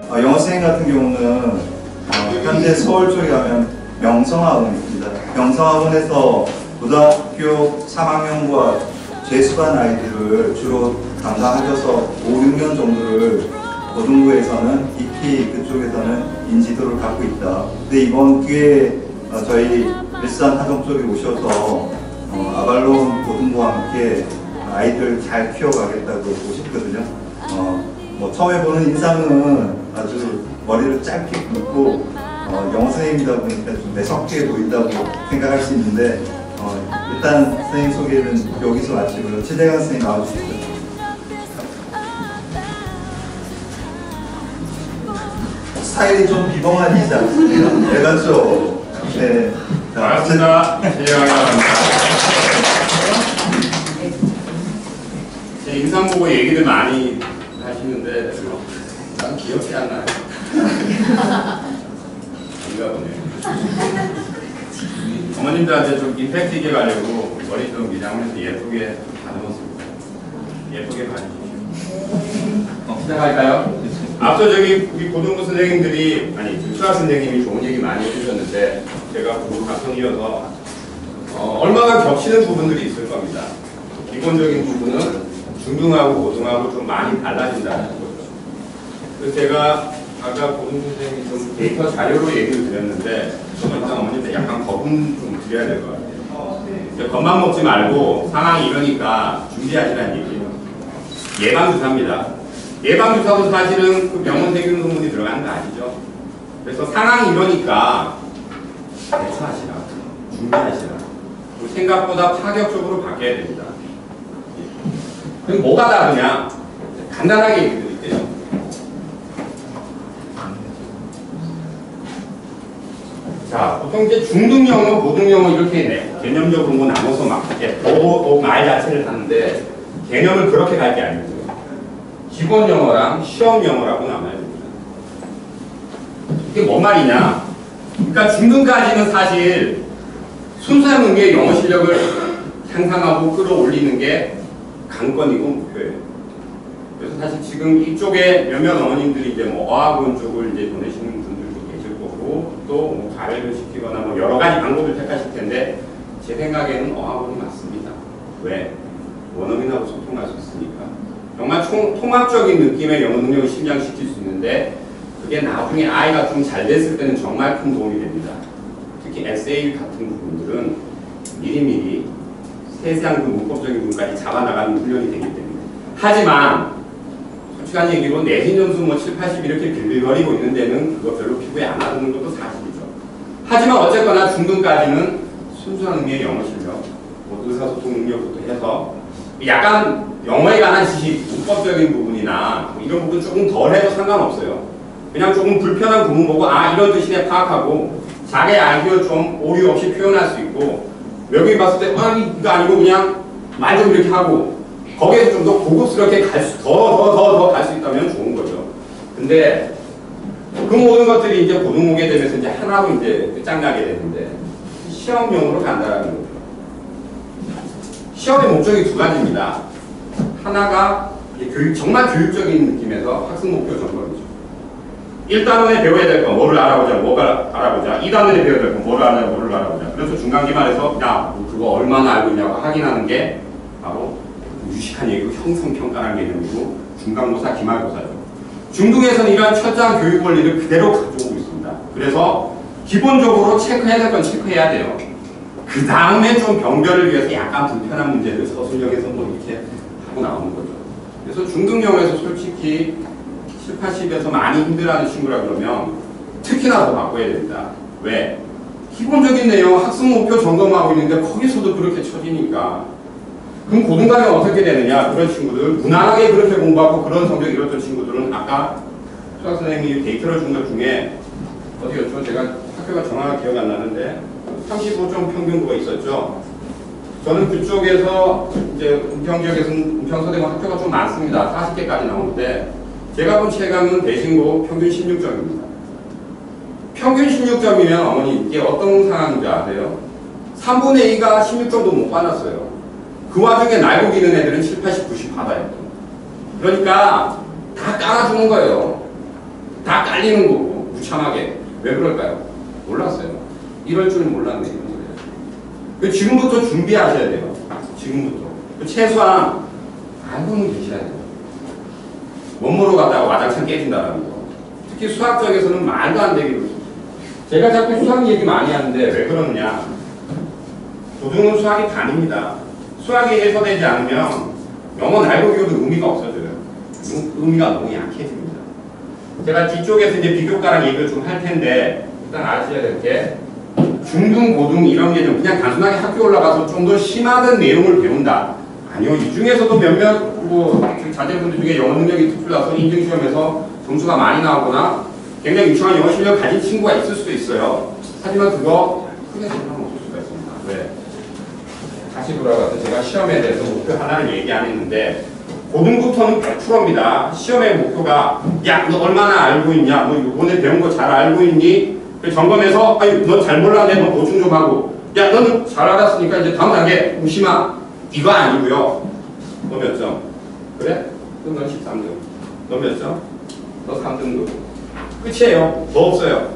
영어 선생님 같은 경우는 현재 서울 쪽에 가면 명성학원입니다. 명성학원에서 고등학교 3학년과 재수반 아이들을 주로 담당하셔서 5, 6년 정도를 고등부에서는 익히 그쪽에서는 인지도를 갖고 있다. 근데 이번 기회에 저희 일산 하동 쪽에 오셔서 아발론 고등부와 함께 아이들 잘 키워가겠다고 오셨거든요. 뭐 처음에 보는 인상은 아주 머리를 짧게 긋고 영어 선생님이다 보니까 좀 매섭게 보인다고 생각할 수 있는데 일단 선생님 소개는 여기서 마치고요. 최대관 선생님 나와주시죠. 스타일이 좀 비범하지 않습니까? 네, 맞죠? 네. 반갑습니다. 최대관입니다. 제 인상 보고 얘기를 많이 하시는데 난 기억이 안 나요. 이가 보네요. 어머님들한테 좀 임팩트 있게 가려고 머리 좀 미장해서 예쁘게 다듬었습니다. 예쁘게 봐주십시오. 시작할까요? 앞서 저기 우리 고등부 선생님들이 수학 선생님이 좋은 얘기 많이 해주셨는데 제가 그거 감성이어서 얼마나 겹치는 부분들이 있을 겁니다. 기본적인 부분은 중등하고 고등하고 좀 많이 달라진다는 거죠. 그래서 제가 아까 고등부 선생님이 좀 데이터 자료로 얘기를 드렸는데 저는 일단 어머님한테 약간 겁은 좀 드려야 될 것 같아요. 겁만 먹지 말고 상황이 이러니까 준비하시라는 얘기예요. 예방주사입니다. 예방주사도 사실은 그 병원 생기는 논문이 들어가는 거 아니죠. 그래서 상황이 이러니까 대처하시라, 준비하시라. 생각보다 파격적으로 바뀌어야 됩니다. 그럼 뭐가 다르냐? 간단하게 얘기 드릴게요. 자, 보통 이제 중등 영어, 고등 영어 이렇게 개념적으로 뭐 나눠서 막 말 자체를 하는데 개념을 그렇게 갈 게 아니고요. 기본 영어랑 시험 영어라고 나눠야 됩니다. 이게 뭔 말이냐? 그러니까 중등까지는 사실 순수한 게 영어 실력을 향상하고 끌어올리는 게 관건이고 목표예요. 그래서 사실 지금 이쪽에 몇몇 어머님들이 이제 뭐 어학원 쪽을 이제 보내시는 분들도 계실 거고 또 뭐 가외를 시키거나 뭐 여러 가지 방법을 택하실 텐데 제 생각에는 어학원이 맞습니다. 왜? 원어민하고 소통할 수 있으니까. 정말 통합적인 느낌의 영어 능력을 신장시킬 수 있는데 그게 나중에 아이가 좀 잘 됐을 때는 정말 큰 도움이 됩니다. 특히 에세이 같은 부분들은 미리미리 세세한 그 문법적인 부분까지 잡아나가는 훈련이 되기 때문에. 하지만 솔직한 얘기로 내신 점수 뭐 7, 80 이렇게 빌빌거리고 있는 데는 그거 별로 피부에 안 와닿는 것도 사실이죠. 하지만 어쨌거나 중등까지는 순수한 의미의 영어 실력, 뭐 의사소통 능력부터 해서 약간 영어에 관한 지식, 문법적인 부분이나 뭐 이런 부분 조금 덜 해도 상관없어요. 그냥 조금 불편한 부분 보고 이런 뜻이네 파악하고 자기 아이디어 좀 오류 없이 표현할 수 있고 외국인 봤을 때 이거 아니고 그냥 말 좀 이렇게 하고 거기에서 좀 더 고급스럽게 더 갈 수 있다면 좋은 거죠. 근데 그 모든 것들이 이제 고등 오게 되면서 이제 하나로 이제 끝장나게 되는데 시험용으로 간다라는 거죠. 시험의 목적이 두 가지입니다. 하나가 정말 교육적인 느낌에서 학습 목표 점검이죠. 1단원에 배워야 될 거 뭐를 알아보자, 뭐가 알아보자. 2단원에 배워야 될 거 뭐를 알아보자, 뭐를 알아보자. 그래서 중간기말에서 야, 그거 얼마나 알고 있냐고 확인하는 게 바로 유식한 얘기고 형성평가라는 개념이고 중간고사, 기말고사죠. 중등에서는 이러한 철저한 교육 원리를 그대로 가져오고 있습니다. 그래서 기본적으로 체크해야 될 건 체크해야 돼요. 그 다음에 좀 변별을 위해서 약간 불편한 문제를 서술형에서 뭐 이렇게 하고 나오는 거죠. 그래서 중등영어에서 솔직히 7, 80에서 많이 힘들어하는 친구라 그러면 특히나 더 바꿔야 됩니다. 왜? 기본적인 내용 학습 목표 점검하고 있는데 거기서도 그렇게 쳐지니까 그럼 고등 가면 어떻게 되느냐? 그런 친구들 무난하게 그렇게 공부하고 그런 성적 이뤘던 친구들은 아까 수학 선생님이 데이터를 준 것 중에 어디였죠? 제가 학교가 정확하게 기억 안 나는데 35점 평균도가 있었죠. 저는 그쪽에서 이제 은평 지역에서는 은평서대문 학교가 좀 많습니다. 40개까지 나오는데 제가 본 체감은 대신고 평균 16점입니다. 평균 16점이면 어머니 이게 어떤 상황인지 아세요? 3분의 2가 16점도 못 받았어요. 그 와중에 날고 기는 애들은 7, 80, 90 받아요. 그러니까 다 깔아주는 거예요. 다 깔리는 거고 무참하게. 왜 그럴까요? 몰랐어요. 이럴 줄은 몰랐네. 이런 거예요. 지금부터 준비하셔야 돼요. 지금부터. 최소한 알고는 계셔야 돼요. 원모로 갔다가 와장창 깨진다라는 거. 특히 수학 쪽에서는 말도 안 되기로. 제가 자꾸 수학 얘기 많이 하는데 왜 그러느냐. 고등은 수학이 단입니다. 수학이 해소되지 않으면 영어는 알고 배워도 의미가 없어져요. 의미가 너무 약해집니다. 제가 뒤쪽에서 이제 비교과랑 얘기를 좀 할 텐데 일단 아셔야 될 게 중등, 고등 이런 개념 그냥 단순하게 학교 올라가서 좀 더 심화된 내용을 배운다. 아니요. 이 중에서도 몇몇 자제분들 중에 영어 능력이 특출나서 인증시험에서 점수가 많이 나오거나 굉장히 유창한 영어 실력 가진 친구가 있을 수도 있어요. 하지만 그거 크게 상관 없을 수가 있습니다. 왜? 다시 돌아가서 제가 시험에 대해서 목표 하나를 얘기 안 했는데 고등부터는 100%입니다. 시험의 목표가 야, 너 얼마나 알고 있냐? 너 이번에 배운 거 잘 알고 있니? 점검해서 아니, 너 잘 몰랐네. 너 보충 좀 하고 야, 너는 잘 알았으니까 이제 다음 단계 무심하. 이거 아니고요. 너 몇 점? 그래? 그럼 넌 13등. 너 몇 점? 너 3등급. 끝이에요. 더 없어요.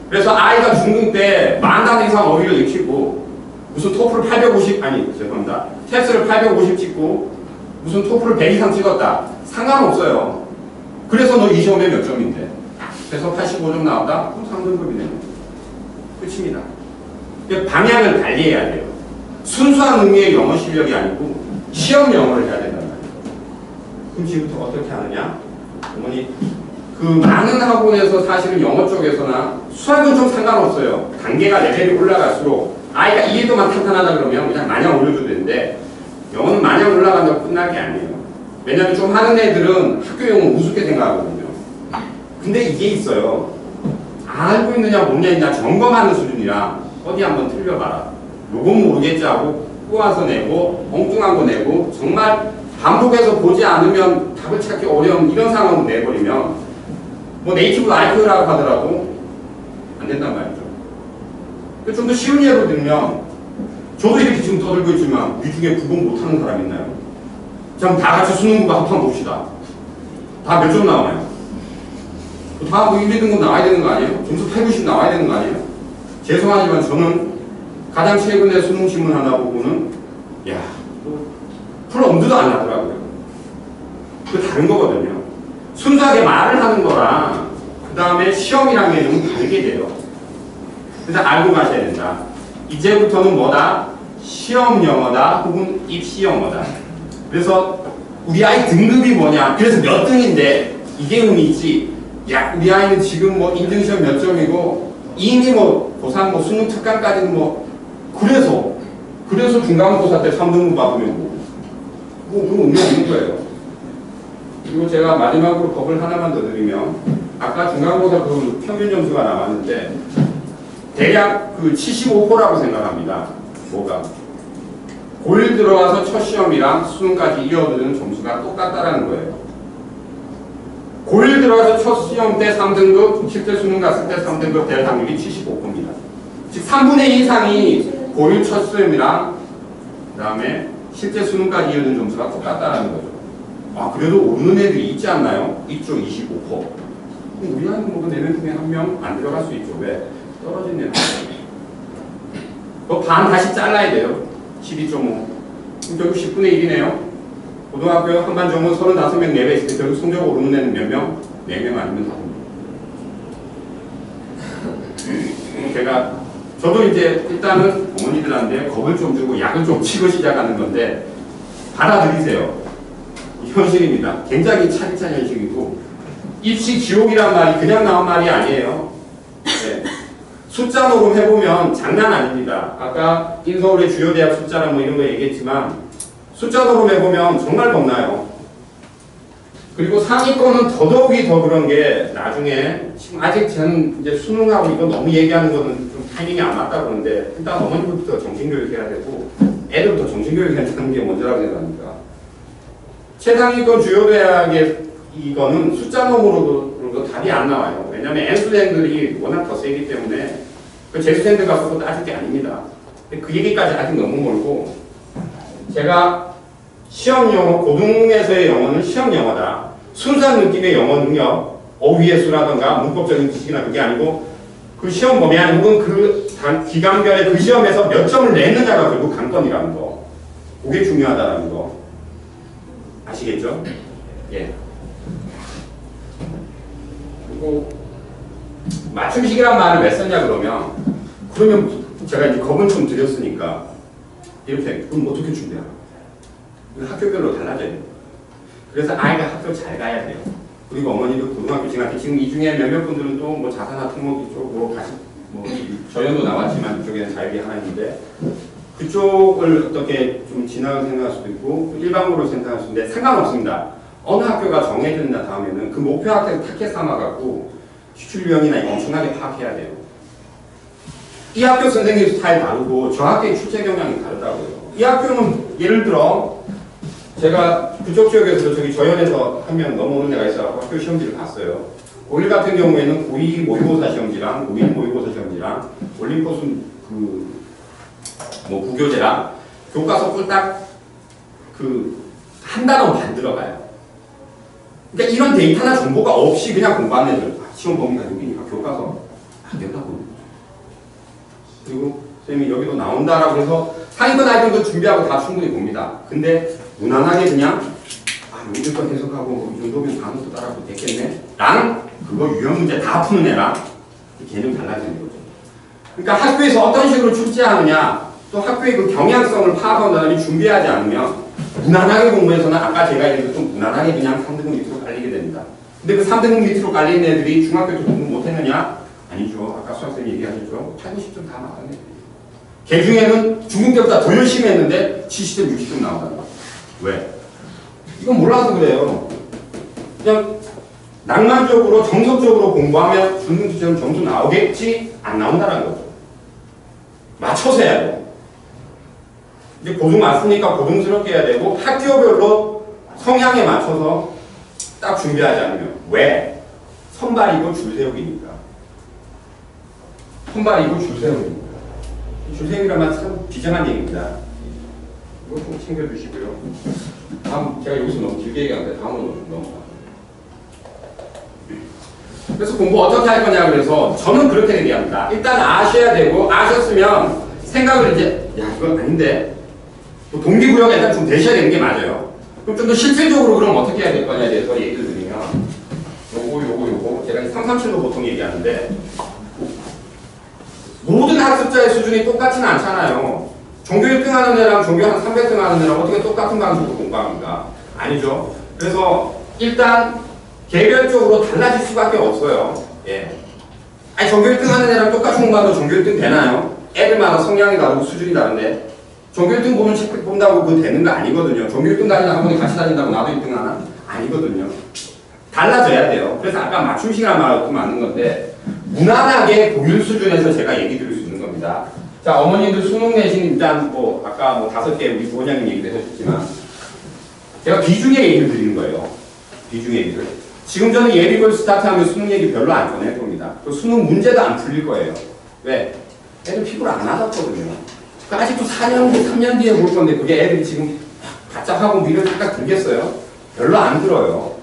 그래서 아이가 중등 때 만단 이상 어휘를 익히고 무슨 토플을 850 아니 죄송합니다. 테스트를 850 찍고 무슨 토플을 100 이상 찍었다. 상관없어요. 그래서 너 이 시험에 몇 점인데? 그래서 85점 나왔다? 그럼 3등급이네요. 끝입니다. 방향을 달리해야 돼요. 순수한 의미의 영어 실력이 아니고 시험 영어를 해야 된단 말이에요. 그럼 지금부터 어떻게 하느냐? 어머니 그 많은 학원에서 사실은 영어 쪽에서나 수학은 좀 상관없어요. 단계가 레벨이 올라갈수록 아이가 이해도만 탄탄하다 그러면 그냥 마냥 올려도 되는데 영어는 마냥 올라간다고 끝날 게 아니에요. 왜냐하면 좀 하는 애들은 학교 영어 우습게 생각하거든요. 근데 이게 있어요. 알고 있느냐 모르느냐 점검하는 수준이라 어디 한번 틀려봐라. 요건 모르겠지 하고 꼬아서 내고 엉뚱한 거 내고 정말 반복해서 보지 않으면 답을 찾기 어려운 이런 상황을 내버리면 뭐 네이티브 IQ라고 하더라도 안 된단 말이죠. 좀 더 쉬운 예로 들면 저도 이렇게 지금 떠들고 있지만 이 중에 구분 못하는 사람 있나요? 자, 다 같이 수능국어 합판 봅시다. 다 몇 점 나와요? 다 뭐 1, 2등급 나와야 되는 거 아니에요? 점수 8, 90 나와야 되는 거 아니에요? 죄송하지만 저는 가장 최근에 수능신문 하나 보고는 야, 풀 엄두도 안 나더라고요. 그 다른 거거든요. 순수하게 말을 하는 거랑 그 다음에 시험이라는 게 좀 다르게 돼요. 그래서 알고 가셔야 된다. 이제부터는 뭐다? 시험 영어다 혹은 입시 영어다. 그래서 우리 아이 등급이 뭐냐? 그래서 몇 등인데 이게 의미 있지. 야, 우리 아이는 지금 뭐 인증시험 몇 점이고 이미 뭐 고3 뭐 수능 특강까지는 뭐 그래서 중간고사 때 3등급 받으면 그런 의미 없는 거예요. 그리고 제가 마지막으로 법을 하나만 더 드리면 아까 중간고사 그 평균 점수가 나왔는데 대략 그 75%라고 생각합니다. 뭐가? 고1 들어와서 첫 시험이랑 수능까지 이어드는 점수가 똑같다라는 거예요. 고1 들어와서 첫 시험 때 3등급, 실제 수능 갔을 때 3등급 될 확률이 75%입니다. 즉 3분의 2 이상이 고1 첫 시험이랑 그 다음에 실제 수능까지 이어드는 점수가 똑같다라는 거죠. 아, 그래도 오르는 애들이 있지 않나요? 있죠, 25%. 우리 아이는 뭐 4명 중에 1명 안 들어갈 수 있죠. 왜? 떨어진 애들. 반 다시 잘라야 돼요. 12.5. 그럼 결국 10분의 1이네요. 고등학교 한반 정원 35명 내외 있을 때 결국 성적 오르는 애는 몇 명? 4명 아니면 5명. 저도 이제 일단은 어머니들한테 겁을 좀 주고 약을 좀 치고 시작하는 건데 받아들이세요. 현실입니다. 굉장히 차기찬 현실이고 입시 지옥이란 말이 그냥 나온 말이 아니에요. 네. 숫자 녹음 해보면 장난 아닙니다. 아까 인서울의 주요 대학 숫자랑 뭐 이런 거 얘기했지만 숫자 녹음 해보면 정말 겁나요. 그리고 상위권은 더더욱이 더 그런 게 나중에 지금 아직 저는 이제 수능하고 이거 너무 얘기하는 거는 좀 타이밍이 안 맞다 그러는데 일단 어머니부터 정신교육 해야 되고 애들부터 정신교육 해야 되는 게 먼저라고 생각합니다. 최상위권 주요 대학의 이거는 숫자 놈으로도 답이 안 나와요. 왜냐하면 N수생들이 워낙 더 세기 때문에 그 재수생들 가서도 따질 게 아닙니다. 근데 그 얘기까지 아직 너무 멀고 제가 시험 영어, 고등에서의 영어는 시험 영어다. 순수한 느낌의 영어 능력, 어휘의 수라든가 문법적인 지식이나 그게 아니고 그 시험 범위안 혹은 그 기간별의 그 시험에서 몇 점을 냈느냐가 결국 관건이라는 거. 그게 중요하다는 거. 아시겠죠? 예. 그리고 맞춤식이란 말을 왜 썼냐 그러면 제가 이제 겁은 좀 드렸으니까 이렇게 그럼 어떻게 준비하나? 학교별로 달라져야 돼요. 그래서 아이가 학교 잘 가야 돼요. 그리고 어머니도 고등학교 지금 이 중에 몇몇 분들은 또 뭐 자사나 특목 이쪽 뭐 다시 뭐 저연도 나왔지만 이쪽에는 자율이 하나 있는데 그쪽을 어떻게 좀 진학을 생각할 수도 있고 일반고를 생각할 수 있는데 상관없습니다. 어느 학교가 정해진 다음에는 그 목표 학교를 타켓 삼아갖고 수출비용이나 엄청나게 파악해야 돼요. 이 학교 선생님 스타일 다르고 저 학교의 출제 경향이 다르다고요. 이 학교는 예를 들어 제가 그쪽 지역에서 저기 저연에서 한 명 넘어오는 애가 있어서 학교 시험지를 봤어요. 고1 같은 경우에는 고2 모의고사 시험지랑 고1 모의고사 시험지랑 올림포스 뭐 부교재랑 교과서 꿀딱 한 단원 반 들어가요. 그러니까 이런 데이터나 정보가 없이 그냥 공부하는 애들 시험 범위가 여기니까 교과서 안 된다고. 그리고 선생님이 여기도 나온다라고 해서 상위권 아이들도 준비하고 다 충분히 봅니다. 근데 무난하게 그냥 여기서 거 해석하고 뭐 이 정도면 단어도 따라하고 됐겠네? 라는 그거 유형 문제 다 푸는 애랑 개념 달라지는 거죠. 그러니까 학교에서 어떤 식으로 출제하느냐 또 학교의 그 경향성을 파악한 다음에 준비하지 않으면 무난하게 공부해서는 아까 제가 얘기했던 무난하게 그냥 3등급 밑으로 깔리게 됩니다. 근데 그 3등급 밑으로 깔리는 애들이 중학교 때 공부 못했느냐? 아니죠. 아까 수학생이 얘기하셨죠. 80, 90점 다 나왔네. 걔 중에는 중급 때보다 더 열심히 했는데 70점, 60점 나온다는 거예요. 왜? 이건 몰라서 그래요. 그냥 낭만적으로 정석적으로 공부하면 중등 시험 점수 나오겠지 안 나온다는 거죠. 맞춰서 해야 돼요. 이제 고등 왔으니까 고등스럽게 해야 되고 학교별로 성향에 맞춰서 딱 준비하지 않으면 왜? 선발이고 줄세우기니까. 선발이고 줄세우기니까. 줄세우기란 말 참 비정한 얘기입니다. 이거 좀 챙겨주시고요. 다음 제가 여기서 너무 길게 얘기하는데 다음으로 좀 넘어가요. 그래서 공부 어떻게 할 거냐 그래서 저는 그렇게 얘기합니다. 일단 아셔야 되고 아셨으면 생각을 이제 야 이건 아닌데 동기부여가 일단 좀 되셔야 되는 게 맞아요. 그럼 좀 더 실질적으로 그럼 어떻게 해야 될 거냐에 대해서 얘기를 드리면 요거 제가 337로 보통 얘기하는데 모든 학습자의 수준이 똑같지는 않잖아요. 종교 1등 하는 애랑 종교 한 300등 하는 애랑 어떻게 똑같은 방식으로 공부합니까? 아니죠. 그래서 일단 개별적으로 달라질 수밖에 없어요. 예. 아니 종교 1등 하는 애랑 똑같이 공부하면 종교 1등 되나요? 애들마다 성향이 다르고 수준이 다른데 종교 1등 보면 책 본다고 그거 되는 거 아니거든요. 종교 1등 다니는 학원에 같이 다닌다고 나도 1등 하나? 아니거든요. 달라져야 돼요. 그래서 아까 맞춤식이라는 말도 맞는 건데 무난하게 고율 수준에서 제가 얘기 드릴 수 있는 겁니다. 자, 어머님들 수능 내신 일단 뭐 아까 뭐 5개 우리 부원장님 얘기도 해주셨지만 제가 비중의 얘기를 드리는 거예요. 비중의 얘기를. 지금 저는 예비고를 스타트하면 수능 얘기 별로 안 꺼낼 겁니다. 또 수능 문제도 안 풀릴 거예요. 왜? 애들 피부를 안 하셨거든요. 아직도 4년 뒤, 3년 뒤에 볼 건데 그게 애들이 지금 바짝 하고 미래를 딱 들겠어요? 별로 안 들어요.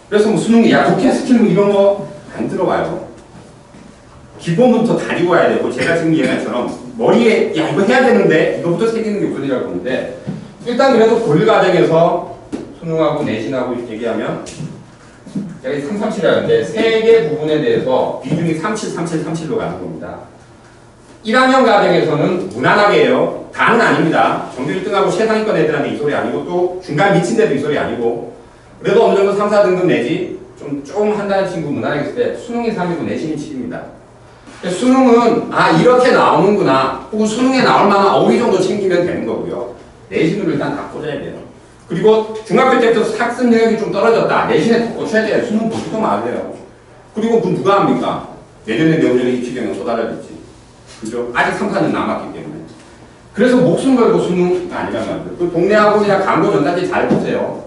그래서 뭐 수능, 야, 독해 스킬 뭐 이런 거 안 들어와요. 기본부터 다리고 와야 되고 제가 지금 얘기한처럼 머리에 야 이거 해야 되는데 이거부터 새기는 게 우선이라고 보는데 일단 그래도 고일 과정에서 수능하고 내신하고 얘기하면 제가 337을 하는데 3개 부분에 대해서 비중이 37, 37, 37로 가는 겁니다. 1학년 과정에서는 무난하게 해요. 다는 아닙니다. 전교 1등하고 최상위권 애들한테 이 소리 아니고 또 중간 미친 데도 이 소리 아니고 그래도 어느 정도 3, 4등급 내지 좀 한다는 친구 무난하게 했을 때 수능이 3이고 내신이 7입니다. 수능은 아 이렇게 나오는구나 혹은 수능에 나올 만한 어휘 정도 챙기면 되는 거고요. 내신으로 일단 다 꽂아야 돼요. 그리고 중학교 때부터 학습 능력이 좀 떨어졌다. 내신에 더 꽂혀야 돼요. 수능 보지도 말아요. 그리고 그건 누가 합니까? 내년에 입시경영 또 달라졌지. 그죠? 아직 3, 4년 남았기 때문에. 그래서 목숨 걸고 수능이 아니란 말이에요. 그 동네 학원이나 강도 전단지 잘 보세요.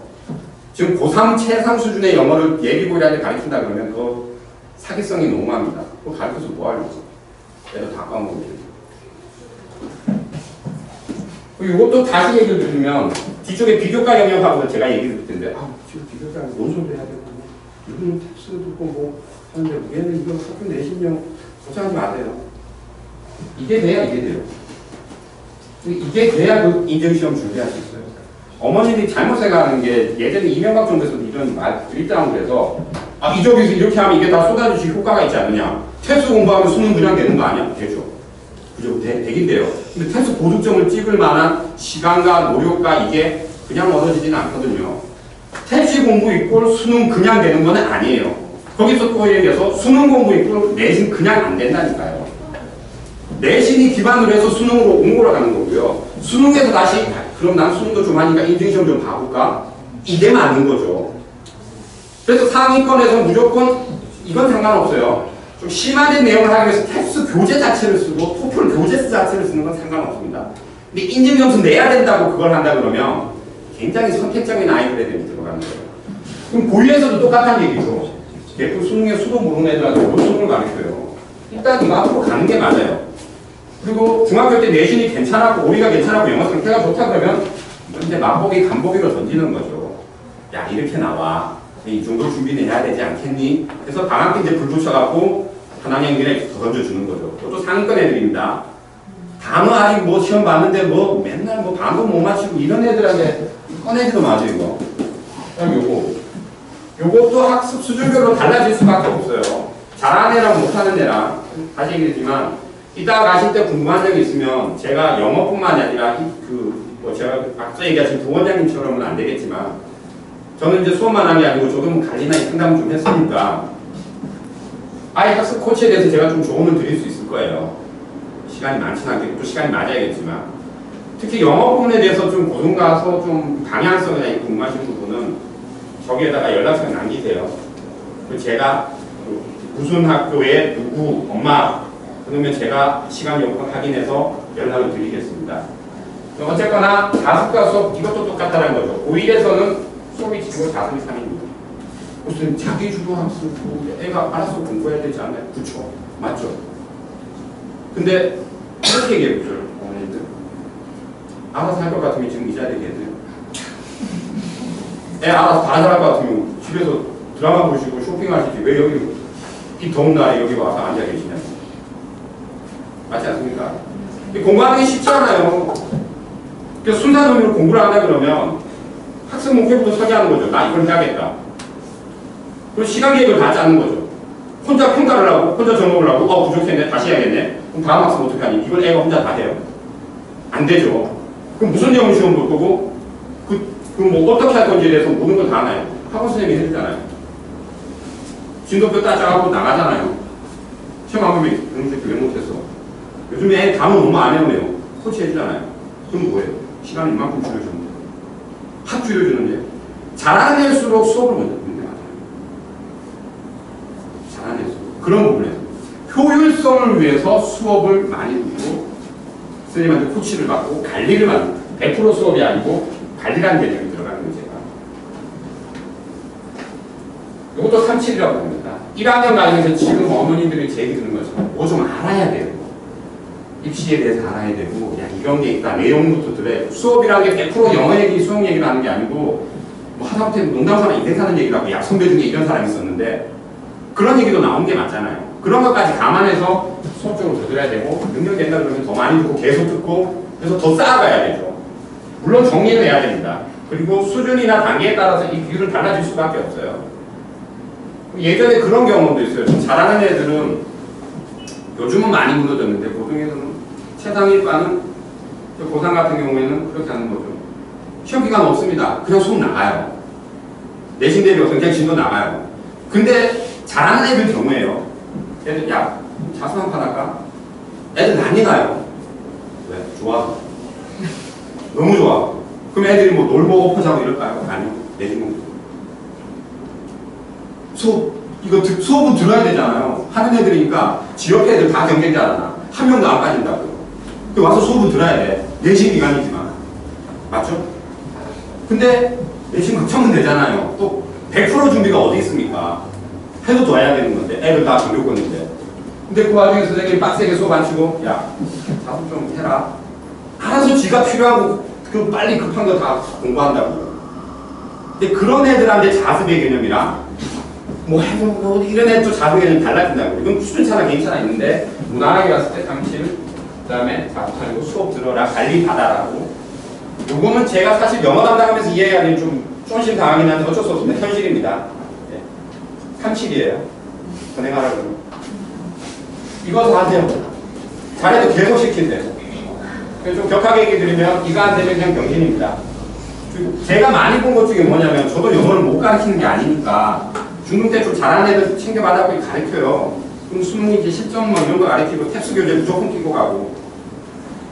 지금 고3 최상 수준의 영어를 예비고일한테 가르친다 그러면 그 사기성이 너무합니다. 그거 가르쳐서 뭐 하려고. 애들 다 까먹고. 그리고 이것도 다시 얘기를 드리면 뒤쪽에 비교과 영역하고 제가 얘기를 드릴 텐데 아, 지금 비교과 논술도 해야 되거든요. 요즘 텍스도 듣고 뭐 하는데 얘는 이거 학교 내신형 걱정하지 마세요. 이게 돼야 이게 돼요. 이게 돼야 그 인증시험 준비할 수 있어요. 어머님이 잘못 생각하는 게 예전에 이명박 정부에서도 이런 말 일장을 해서 아, 이쪽에서 이렇게 하면 이게 다 쏟아질 효과가 있지 않느냐. 테스트 공부하면 수능 그냥 되는 거 아니야? 되죠. 그죠? 되긴 돼요. 근데 테스트 고득점을 찍을 만한 시간과 노력과 이게 그냥 얻어지지는 않거든요. 테스트 공부 이꼴 수능 그냥 되는 건 아니에요. 거기서 또 얘기해서 수능 공부 이꼴 내신 그냥 안 된다니까요. 내신이 기반으로 해서 수능으로 옮으러 가는 거고요. 수능에서 다시 그럼 난 수능도 좀 하니까 인증시험 좀 봐볼까? 이게 맞는 거죠. 그래서 상위권에서 무조건 이건 상관없어요. 좀 심화된 내용을 하기 위해서 텍스트 교재 자체를 쓰고 토플 교재 자체를 쓰는 건 상관없습니다. 근데 인증점수 내야 된다고 그걸 한다 그러면 굉장히 선택적인 아이들에게 들어가는 거예요. 그럼 고1에서도 똑같은 얘기죠. 그 수능에 수도 모르는 애들한테 뭘 수능을 가르쳐요. 일단 이거 앞으로 가는 게 맞아요. 그리고 중학교 때 내신이 괜찮았고 오리가 괜찮았고 영어 상태가 좋다 그러면 이제 맛보기 간보기로 던지는 거죠. 야 이렇게 나와. 이 정도 준비는 해야 되지 않겠니? 그래서 방학 때 이제 불 붙여갖고 한 학년이나 더 던져주는 거죠. 또 상위권 애들입니다. 단어 아직 뭐 시험 봤는데 뭐 맨날 뭐 반도 못 맞히고 이런 애들한테 꺼내지도 마죠 이거. 그럼 요것도 학습 수준별로 달라질 수밖에 없어요. 잘하는 애랑 못하는 애랑 다시 얘기했지만 이따가 가실 때 궁금한 점이 있으면 제가 영어뿐만이 아니라 뭐 제가 앞서 얘기하신 부원장님처럼은 안 되겠지만 저는 이제 수업만 한 게 아니고 저도 뭐 관리나 상담 좀 했으니까 아이 학습 코치에 대해서 제가 좀 조언을 드릴 수 있을 거예요. 시간이 많지는 않겠고 또 시간이 맞아야겠지만 특히 영어 부분에 대해서 좀 고등 가서 좀 방향성이나 궁금하신 부분은 저기에다가 연락처 남기세요. 제가 무슨 학교에 누구 엄마 그러면 제가 시간 여건 확인해서 연락을 드리겠습니다. 어쨌거나 자습과 수업 이것도 똑같다는 거죠. 고1에서는 수업이 지금 자습이 3입니다. 무슨 자기주도 학습 애가 알아서 공부해야 되지 않나요? 그렇죠. 맞죠. 근데 이렇게 얘기해보죠. 어머니들 알아서 할 것 같으면 지금 이 자리에 계세요. 애 알아서 다 잘할 것 같으면 집에서 드라마 보시고 쇼핑하시지 왜 여기 이 더운 날에 여기 와서 앉아 계시냐. 맞지 않습니까? 공부하는 게 쉽지 않아요. 그래서 순수한 의미로 공부를 한다 그러면 학습 목표부터 설계하는 거죠. 나 이걸 해야겠다. 그리고 시간 계획을 다 짜는 거죠. 혼자 평가를 하고 혼자 점검을 하고 부족했네 다시 해야겠네. 그럼 다음 학습 어떻게 하니? 이걸 애가 혼자 다 해요. 안 되죠. 그럼 무슨 영어 시험 볼 거고 뭐 어떻게 할 건지에 대해서 모든 걸 다 하나요? 학원 선생님이 해주잖아요. 진도표 따져가고 나가잖아요. 시험 안 보면 그런 새끼 왜 못했어? 요즘에 애 답은 너무 안 해오네요. 코치 해주잖아요. 그럼 뭐예요? 시간을 이만큼 줄여주는데 확 줄여주는데 잘하는 애일수록 수업을 먼저 듣는 게 맞아요. 잘하는 애일수록 그런 부분에서 효율성을 위해서 수업을 많이 듣고 선생님한테 코치를 받고 관리를 받는 100% 수업이 아니고 관리라는 개념이 들어가는 거예요. 제가 이것도 37이라고 봅니다. 1학년 과정에서 지금 어머님들이 제 얘기 듣는 것처럼 뭐 좀 알아야 돼요. 입시에 대해서 알아야 되고 야 이런 게 있다 내용부터 들어야 수업이라는 게 100% 영어 얘기 수학 얘기를 하는 게 아니고 뭐 하다못해 농담사나 인생 사는 얘기라고 약선배 중에 이런 사람이 있었는데 그런 얘기도 나온 게 맞잖아요. 그런 것까지 감안해서 수업적으로 더 들어야 되고 능력이 된다 그러면 더 많이 듣고 계속 듣고 그래서 더 쌓아가야 되죠. 물론 정리는 해야 됩니다. 그리고 수준이나 단계에 따라서 이 비율은 달라질 수밖에 없어요. 예전에 그런 경험도 있어요. 좀 잘하는 애들은 요즘은 많이 무너졌는데 고등에서는 최상위과는 고3 같은 경우에는 그렇게 하는 거죠. 시험 기간 없습니다. 그냥 수업 나가요. 내신 대비 없으면 그냥 진도 나가요. 근데 잘하는 애들 경우에요. 애들 야 자수 한판 할까? 애들 난리 나요. 왜? 좋아. 너무 좋아. 그럼 애들이 뭐 놀고 엎어자고 이럴까요? 아니요. 내신 공부. 수업은 들어야 되잖아요. 하는 애들이니까 지 옆에 애들 다 경쟁자잖아. 한 명도 안 빠진다고. 와서 수업은 들어야 돼. 내신 기간이지만. 맞죠? 근데 내신 극청은 되잖아요. 또 100% 준비가 어디 있습니까? 해도 더 해야 되는 건데. 애들 다 경력권인데. 근데 그 와중에 선생님이 빡세게 수업 안 치고 야, 자습 좀 해라. 알아서 지가 필요하고 그 빨리 급한 거 다 공부한다고. 근데 그런 애들한테 자습의 개념이랑 뭐 해서 뭐 이런 애도 자동에는 달라진다고. 이건 수준차나 개인차나 있는데 무난하게 갔을 때 37, 그 다음에 4.8이고 수업 들어라, 관리 받아라고. 요거는 제가 사실 영어 담당하면서 이해하기는 좀 쫀심 당하긴 한데 어쩔 수 없습니다. 현실입니다. 네. 37이에요. 선행하라고. 이거 다 하세요. 잘해도 계속 시킨대. 그래서 좀 격하게 얘기 드리면 이거 안 되면 그냥 병신입니다. 그리고 제가 많이 본 것 중에 뭐냐면 저도 영어를 못 가르치는 게 아니니까 중등 때 좀 잘하는 애들 챙겨받아보고 가르쳐요. 그럼 수능 이제 실전 뭐 이런 거 가르치고 탭스 교재 무조건 끼고 가고.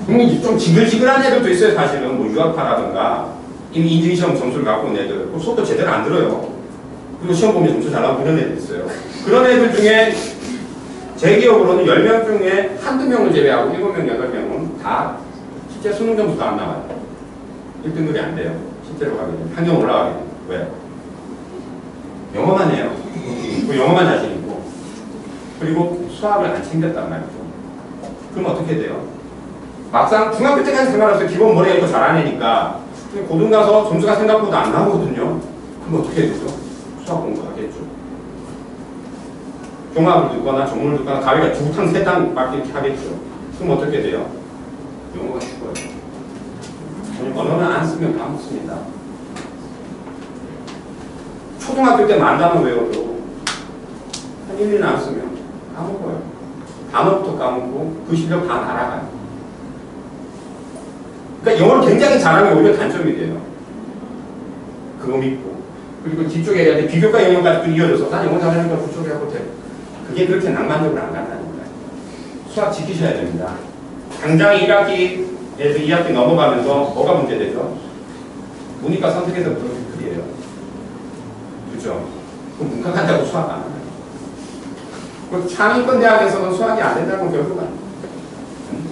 그럼 좀 지글지글한 애들도 있어요. 사실은 뭐 유학파라든가 이미 인증시험 점수를 갖고 온 애들 수업도 제대로 안 들어요. 그리고 시험 보면 점수 잘 나오고 그런 애들 있어요. 그런 애들 중에 제 기억으로는 10명 중에 한두 명을 제외하고 7명, 8명은 다 실제 수능 점수가 안 나와요. 1등급이 안 돼요. 실제로 가게 되면. 환경 올라가게 돼요. 왜? 영어만 해요. 그 영어만 자신 있고. 그리고 수학을 안 챙겼단 말이죠. 그럼 어떻게 돼요? 막상 중학교 때까지 생각해서 기본 머리가 있고 잘하는 애니까 고등 가서 점수가 생각보다 안 나오거든요. 그럼 어떻게 해야 되죠? 수학 공부하겠죠. 종합을 듣거나 전문을 듣거나 가위가 2탕, 3탕 막 이렇게 하겠죠. 그럼 어떻게 돼요? 영어가 죽어요. 언어는 안 쓰면 까먹습니다. 초등학교 때 만단어 외워도 한 1년 안 쓰면 까먹어요. 단어부터 까먹고 그 실력 다 날아가요. 그러니까 영어를 굉장히 잘하면 오히려 단점이 돼요. 그거 믿고. 그리고 뒤쪽에 애들한테 비교과 영역까지 또 이어져서 난 영어 잘하니까 그쪽에 하고 돼. 그게 그렇게 낭만적으로 안 간다는 거예요. 수학 지키셔야 됩니다. 당장 1학기에서 2학기 넘어가면서 뭐가 문제되죠? 문이과 선택해서 그래요. 그죠? 그럼 문과 간다고 수학 안 하나요? 그 상위권 대학에서는 수학이 안 된다고 결국은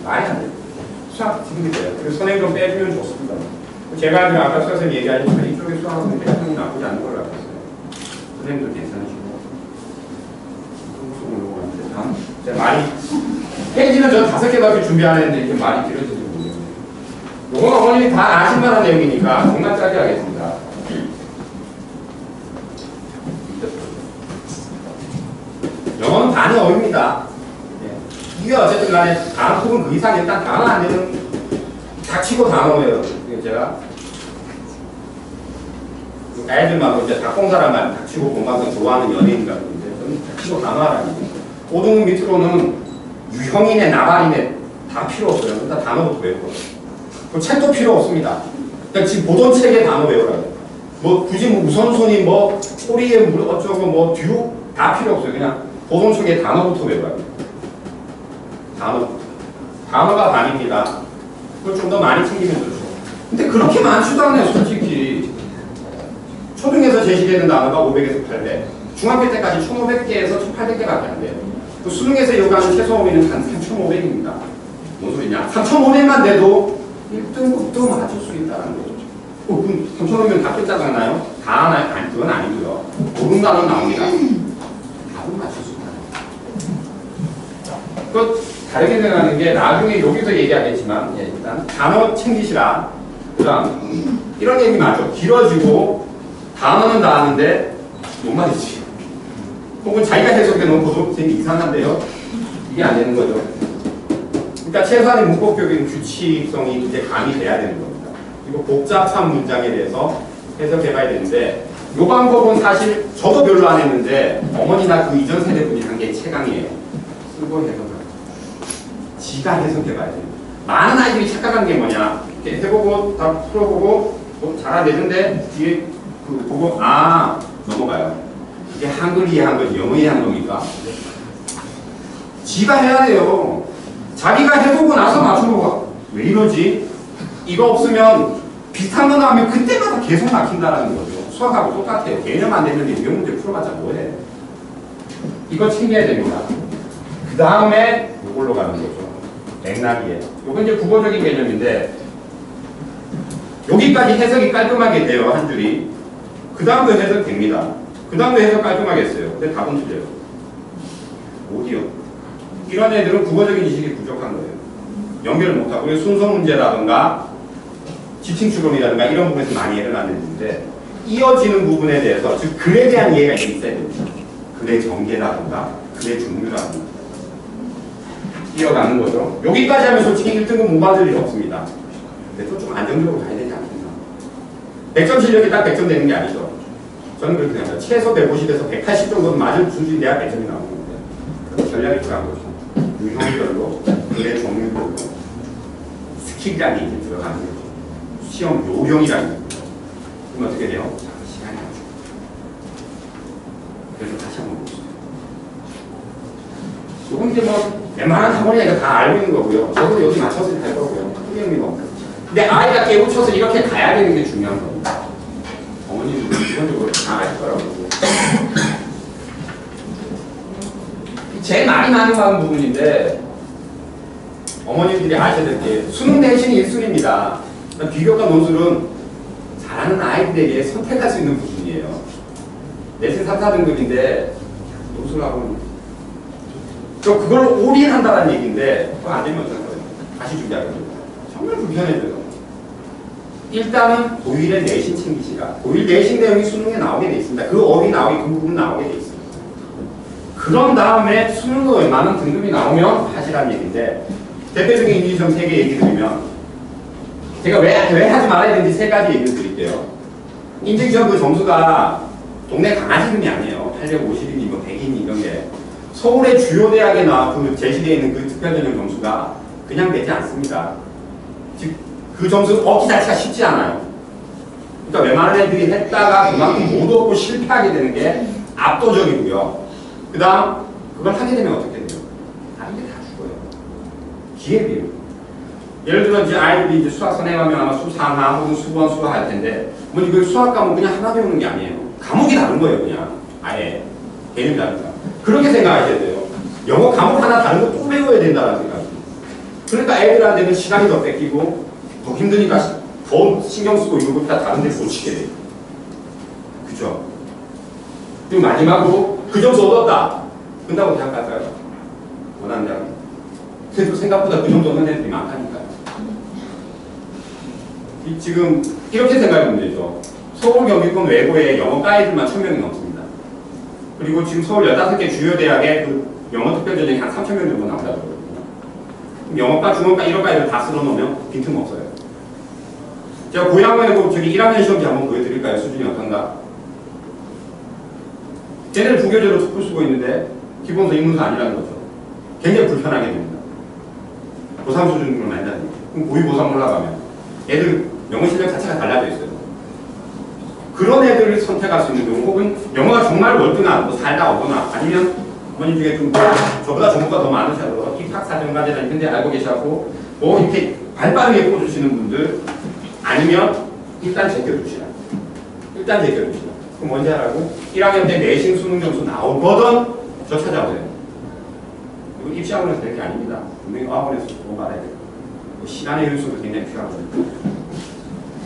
말이 안 돼요. 수학 지금이 돼요. 그래서 선행 좀 빼주면 좋습니다. 제가 알기로 아까 수학생님 얘기하셨지만 이쪽에 수학은 굉장히 나쁘지 않은 걸로 알고 있어요. 선생님도 괜찮으시고. 다음. 제가 말이 페이지는 저 5개밖에 준비하는데 이렇게 말이 길어지지 모르겠네요. 요건 어머님이 다 아실만한 내용이니까 정말 짧게 하겠습니다. 영어는 단어입니다. 이게 어쨌든 간에 단어 혹은 그 이상 일단 단어 안 되는 닥치고 단어예요. 제가 애들만 이제 닭봉사람만 닥치고 본방송 좋아하는 연예인 같은 건데 닥치고 단어라는 얘기죠. 고등 밑으로는 유형이네 나발이네 다 필요 없어요. 일단 단어부터 외우고. 그 책도 필요 없습니다. 그러니까 지금 보던 책에 단어 외우라고. 뭐 굳이 뭐 우선순위 뭐 꼬리에 물 어쩌고 뭐 듀 다 필요 없어요. 그냥 보던 책에 단어부터 외우라고. 단어가 반입니다. 그걸 좀 더 많이 챙기면 좋죠. 근데 그렇게 많지도 않아요, 솔직히. 초등에서 제시되는 단어가 500에서 800. 중학교 때까지 1500개에서 1800개밖에 안 돼요. 그 수능에서 요구하는 최소 범위는 한 3500입니다. 뭔 소리냐? 3500만 돼도 1등급도 맞출 수 있다는 거죠. 그럼 3500면 다 끝나가나요? 다 하나요? 아니, 그건 아니고요. 모든 단어 나옵니다. 답은 맞출 수 있다. 그 다르게 생각하는 게 나중에 여기서 얘기하겠지만 일단 단어 챙기시라. 그 다음 이런 얘기 맞죠. 길어지고 단어는 다 아는데 뭔 말이지? 혹은 자기가 해석해 놓은 고등학생이 이상한데요. 이게 안 되는 거죠. 그러니까 최소한의 문법적인 규칙성이 이제 가미돼야 되는 겁니다. 그리고 복잡한 문장에 대해서 해석해 봐야 되는데 이 방법은 사실 저도 별로 안 했는데 어머니나 그 이전 세대분이 한 게 최강이에요. 쓰고 해석을. 지가 해석해 봐야 돼요. 많은 아이들이 착각한 게 뭐냐. 이렇게 해보고 다 풀어보고 뭐 잘하는데 뒤에 그 보고 넘어가요. 이게 한글 이해한 건지 영어 이해한 겁니까? 지가 해야 돼요. 자기가 해보고 나서 맞춰보고 왜 이러지? 이거 없으면 비슷한 거 나오면 그때마다 계속 막힌다는 거죠. 수학하고 똑같아요. 개념 안 되는데 유형 문제 풀어봤자 뭐해? 이거 챙겨야 됩니다. 그 다음에 이걸로 가는 거죠. 맥락이에요. 이건 이제 국어적인 개념인데 여기까지 해석이 깔끔하게 돼요. 한 줄이. 그 다음도 해석됩니다. 그 다음도 해석 깔끔하게 했어요. 근데 답은 틀려요. 오디오. 이런 애들은 국어적인 지식이 부족한 거예요. 연결을 못하고 그리고 순서 문제라든가 지칭 추론이라든가 이런 부분에서 많이 일어나는 일인데 이어지는 부분에 대해서 즉 글에 대한 이해가 있어야 됩니다. 글의 전개라든가 글의 종류라든가 이어가는 거죠. 여기까지 하면 솔직히 1등급 못 받을 일 없습니다. 근데 또 좀 안정적으로 가야 되지 않겠나. 100점 실력이 딱 100점 되는 게 아니죠. 저는 그렇게 생각합니다. 최소 150에서 180 정도는 맞을 수준이 돼야 100점이 나오는 건데 그럼 전략이 필요한 거죠. 유형별로 글의 종류별로 스킬량이 이제 들어가는 거죠. 시험 요령이라는 거죠. 그럼 어떻게 돼요? 시간이 안 줘. 그래서 다시 한번 보겠습니다. 조금 이제 뭐 웬만한 학원이 이거 다 알고 있는 거고요. 저도 여기 맞춰서 할 거고요. 크게 의미가 없어요. 근데 아이가 깨우쳐서 이렇게 가야 되는 게 중요한 겁니다. 어머니도 기본적으로 다 아실 거라고. 제일 많이 나는 부분인데 어머님들이 아셔야 될 게 수능 대신 일술입니다. 비교과 논술은 잘하는 아이들에게 선택할 수 있는 부분이에요. 내신 3, 4등급인데 논술하고는 그걸로 올인한다는 얘기인데 그거 안 되면 어쩔 거예요. 다시 준비하거든요. 정말 불편해져요. 일단은 고일의 내신 챙기시라. 고일 내신 내용이 수능에 나오게 돼 있습니다. 그 어휘 나오게 그 부분 나오게 돼 있습니다. 그런 다음에 수능도 웬만한 등급이 나오면 하시라는 얘기인데 대표적인 인지시험 3개 얘기 드리면 제가 왜 하지 말아야 되는지 3가지 얘기를 드릴게요. 인지시험 그 점수가 동네 강아지 이름이 아니에요. 850이니 뭐 100이니 이런 게 서울의 주요 대학에 그 제시되어 있는 그 특별전형 점수가 그냥 되지 않습니다. 즉 그 점수 얻기 자체가 쉽지 않아요. 그러니까 웬만한 애들이 했다가 그만큼 못 얻고 실패하게 되는 게 압도적이고요. 그 다음 그걸 하게 되면 어떻게 돼요? 다른 게 다 죽어요. 기회비용. 예를 들어 이제 아이들이 이제 수학 선행하면 아마 수3하 혹은 수원 수화 할 텐데 뭐 이거 수학 과목 그냥 하나 배우는 게 아니에요. 과목이 다른 거예요. 그냥 아예 개념이 다르니까. 그렇게 생각하셔야 돼요. 영어 과목 하나 다른 거 또 배워야 된다는 생각입니다. 그러니까 애들한테는 시간이 더 뺏기고 더 힘드니까 더 신경 쓰고 이러고 다 다른 데 못 치게 돼요. 그죠? 그리고 마지막으로 그 점수 얻었다. 끝나고 대학 갈까요? 원하는 대학. 그래도 생각보다 그 정도 얻는 애들이 많다니까요. 지금 이렇게 생각하면 되죠. 서울 경기권 외고에 영어과 애들만 1000명이 넘습니다. 그리고 지금 서울 15개 주요 대학에 그 영어 특별전형이 한 3000명 정도 나온다고 그러거든요. 영어과, 중어과, 1어과 애들 다 쓸어놓으면 빈틈없어요. 제가 고양어에고 저기 1학년 시험지 한번 보여드릴까요? 수준이 어떤가? 걔네를 부교재로 툭툭 쓰고 있는데 기본서 인문서 아니라는 거죠. 굉장히 불편하게 됩니다. 고3 수준으로 난다는 얘기죠. 그럼 고2, 고3 올라가면 애들 영어 실력 자체가 달라져 있어요. 그런 애들을 선택할 수 있는 경우 혹은 영어가 정말 월등한 뭐 살다 오거나 아니면 어머님 중에 좀 저보다 정보가 더 많으셔도 입학사정과제라는 근데 알고 계시고 뭐 이렇게 발빠르게 꽂으시는 분들 아니면 일단 제껴두시라. 일단 제껴두시라. 그럼 뭔지 알아고 1학년 때 내신 수능 점수 나오거든 저 찾아오세요. 이거 입시학원에서 될 게 아닙니다. 분명히 어학원에서 보고 받아야 돼요. 시간의 효율성도 굉장히 필요하거든요.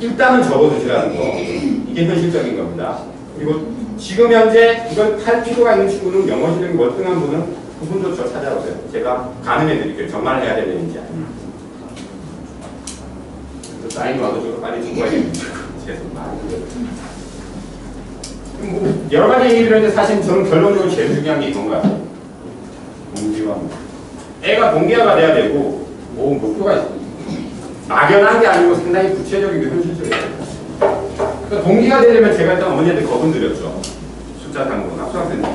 일단은 적어두시라는 거. 이게 현실적인 겁니다. 그리고 지금 현재 이걸 팔 필요가 있는 친구는 영어 실력이 월등한 분은 그분도 저 찾아오세요. 제가 가늠해 드릴게요. 정말 해야 되는지 아니면. 사인 와도 저거 빨리 죽어야겠는데. 계속 말이 뭐 여러 가지 얘기를 했는데 사실 저는 결론적으로 제일 중요한 게 이건 같아요. 동기화. 애가 동기화가 돼야 되고 뭐 목표가 있습니다. 막연한 게 아니고 상당히 구체적이고 현실적이에요. 그러니까 동기가 되려면 제가 일단 어머니한테 겁은 드렸죠. 숫자 당구나 수학생들.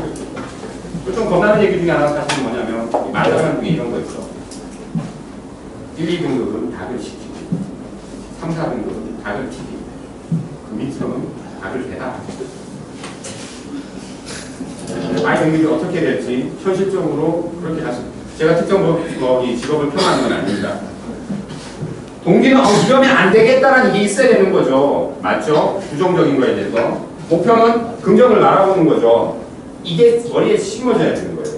좀 겁나는 얘기 중에 하나가 사실 뭐냐면 말하는 중에 이런 거 있죠. 1, 2등급은 닭을 시키고 3, 4등급은 닭을 튀기고 그 밑으로는 닭을 대다. 아이 등급이 어떻게 될지 현실적으로 그렇게 하시. 제가 특정 이 직업을 표현하는 건 아닙니다. 동기는 이러면 안 되겠다라는 게 있어야 되는 거죠. 맞죠? 부정적인 거에 대해서. 목표는 긍정을 날아오는 거죠. 이게 머리에 심어져야 되는 거예요.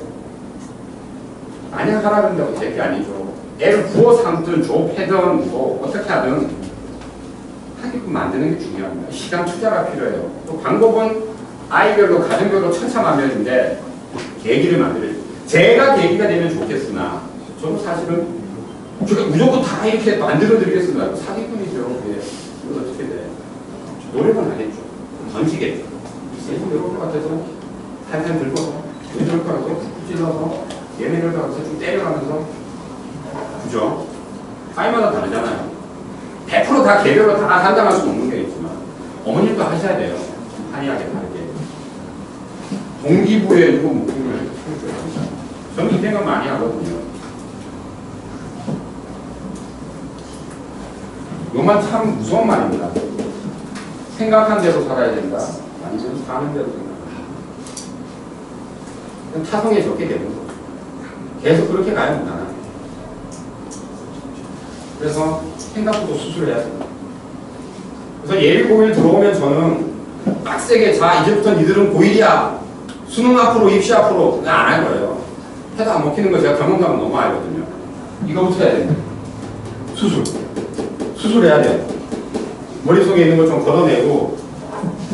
마냥 하라 그런다고 될 게 아니죠. 애를 구워 삼든 조업하든 뭐 어떻게 하든 하게끔 만드는 게 중요합니다. 시간 투자가 필요해요. 또 방법은 아이별로 가정별로 천차만별인데 계기를 만들어요. 제가 계기가 되면 좋겠으나 저는 사실은 제가 무조건 다 이렇게 만들어드리겠습니다. 사기꾼이죠. 예. 이건 어떻게 돼? 노력은 하겠죠. 던지겠죠. 세상 내려올 것 같아서 살살 들고서 얘네들 가서 푹 찔러서 얘네들 가서 좀 때려가면서 그죠? 파이마다 다르잖아요. 100%다 개별로 다 판단할 수 없는 게 있지만 어머님도 하셔야 돼요. 한의하게 다르게. 동기부여 이거 목숨을 해줘야 저는 이 생각 많이 하거든요. 이건 참 무서운 말입니다. 생각한 대로 살아야 된다. 아니면 사는 대로 생각한다. 타성에 적게 되는 거죠. 계속 그렇게 가야 된다. 그래서 생각보다 수술을 해야 됩니다. 그래서 예비 고일 들어오면 저는 빡세게 자 이제부터 니들은 고1이야. 수능 앞으로 입시 앞으로 그냥 안 할 거예요. 해도 안 먹히는 거 제가 경험담은 너무 알거든요. 이거부터 해야 됩니다. 수술해야 돼요. 머릿속에 있는 걸 좀 걷어내고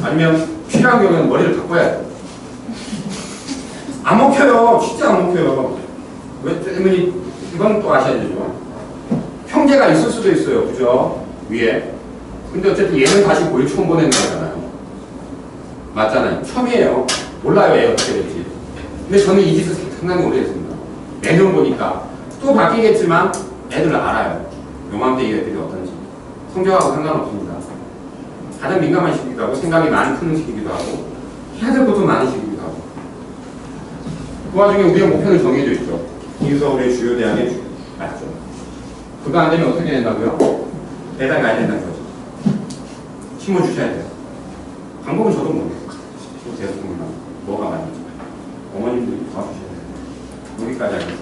아니면 필요한 경우에는 머리를 바꿔야 돼요. 안 먹혀요. 진짜 안 먹혀요. 왜 때문에 이건 또 아셔야 되죠. 형제가 있을 수도 있어요. 그죠? 위에. 근데 어쨌든 얘는 다시 고1 처음 보내는 거잖아요. 맞잖아요. 처음이에요. 몰라요. 얘 어떻게 될지. 근데 저는 이 짓을 상당히 오래 했습니다. 매년 보니까 또 바뀌겠지만 애들은 알아요. 요맘때 이 애들이 어떤지. 성적하고 상관없습니다. 가장 민감한 시기기도 하고 생각이 많이 크는 시기기도 하고 해야 될 것도 많은 시기기도 하고 그 와중에 우리가 목표는 정해져 있죠. 인서울의 주요 대학에 맞죠. 그거 안 되면 어떻게 된다고요? 대상 가야 된다는 거죠. 심어주셔야 돼요. 방법은 저도 모르겠어요. 계속 뭐가 맞는지. 어머님들이 도와주셔야 돼요. 여기까지 하겠습니다.